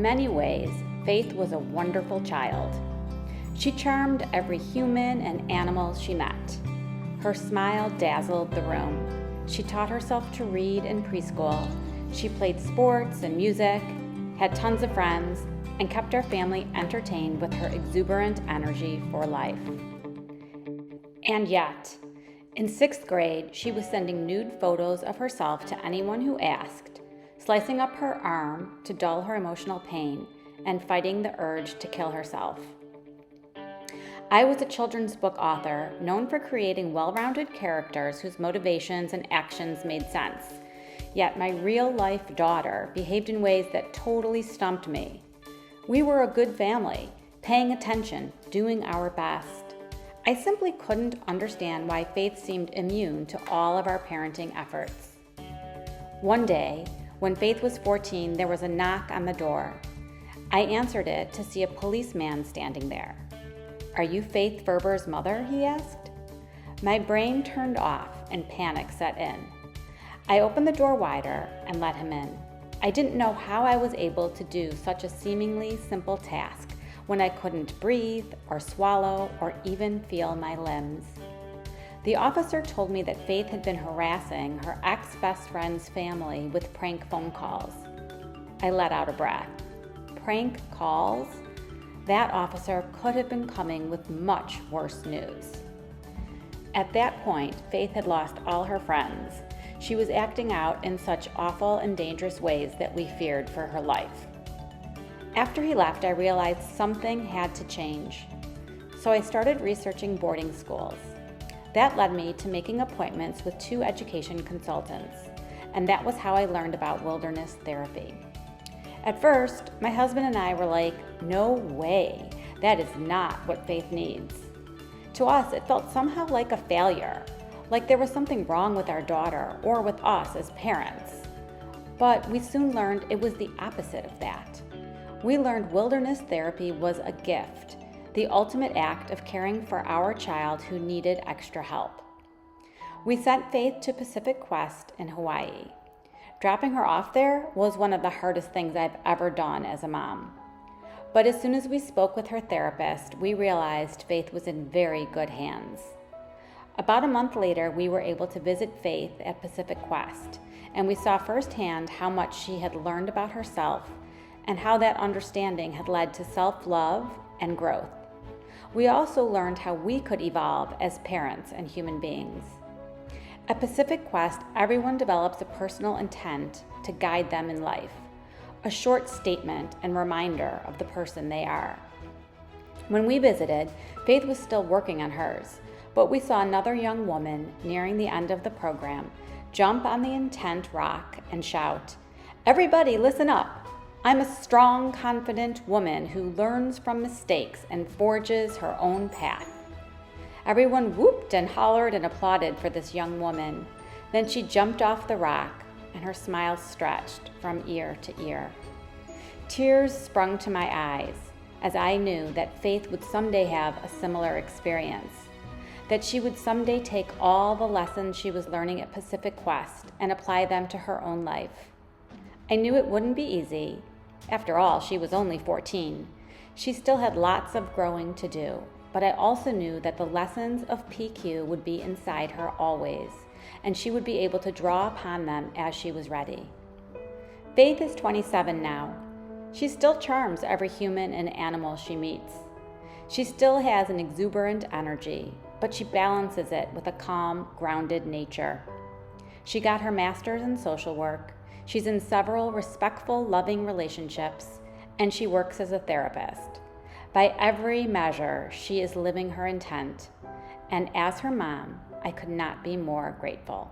many ways, Faith was a wonderful child. She charmed every human and animal she met. Her smile dazzled the room. She taught herself to read in preschool. She played sports and music, had tons of friends, and kept our family entertained with her exuberant energy for life. And yet, in 6th grade, she was sending nude photos of herself to anyone who asked, slicing up her arm to dull her emotional pain, and fighting the urge to kill herself. I was a children's book author known for creating well-rounded characters whose motivations and actions made sense. Yet my real-life daughter behaved in ways that totally stumped me. We were a good family, paying attention, doing our best. I simply couldn't understand why Faith seemed immune to all of our parenting efforts. One day, when Faith was 14, there was a knock on the door. I answered it to see a policeman standing there. "Are you Faith Ferber's mother?" he asked. My brain turned off and panic set in. I opened the door wider and let him in. I didn't know how I was able to do such a seemingly simple task when I couldn't breathe or swallow or even feel my limbs. The officer told me that Faith had been harassing her ex-best friend's family with prank phone calls. I let out a breath. Prank calls? That officer could have been coming with much worse news. At that point, Faith had lost all her friends. She was acting out in such awful and dangerous ways that we feared for her life. After he left, I realized something had to change. So I started researching boarding schools. That led me to making appointments with 2 education consultants, and that was how I learned about wilderness therapy. At first, my husband and I were like, no way, that is not what Faith needs. To us, it felt somehow like a failure, like there was something wrong with our daughter or with us as parents. But we soon learned it was the opposite of that. We learned wilderness therapy was a gift, the ultimate act of caring for our child who needed extra help. We sent Faith to Pacific Quest in Hawaii. Dropping her off there was one of the hardest things I've ever done as a mom. But as soon as we spoke with her therapist, we realized Faith was in very good hands. About a month later, we were able to visit Faith at Pacific Quest, and we saw firsthand how much she had learned about herself and how that understanding had led to self-love and growth. We also learned how we could evolve as parents and human beings. At Pacific Quest, everyone develops a personal intent to guide them in life, a short statement and reminder of the person they are. When we visited, Faith was still working on hers, but we saw another young woman nearing the end of the program jump on the intent rock and shout, "Everybody listen up! I'm a strong, confident woman who learns from mistakes and forges her own path." Everyone whooped and hollered and applauded for this young woman. Then she jumped off the rock, and her smile stretched from ear to ear. Tears sprung to my eyes as I knew that Faith would someday have a similar experience, that she would someday take all the lessons she was learning at Pacific Quest and apply them to her own life. I knew it wouldn't be easy. After all, she was only 14. She still had lots of growing to do. But I also knew that the lessons of PQ would be inside her always, and she would be able to draw upon them as she was ready. Faith is 27 now. She still charms every human and animal she meets. She still has an exuberant energy, but she balances it with a calm, grounded nature. She got her master's in social work. She's in several respectful, loving relationships, and she works as a therapist. By every measure, she is living her intent, and as her mom, I could not be more grateful.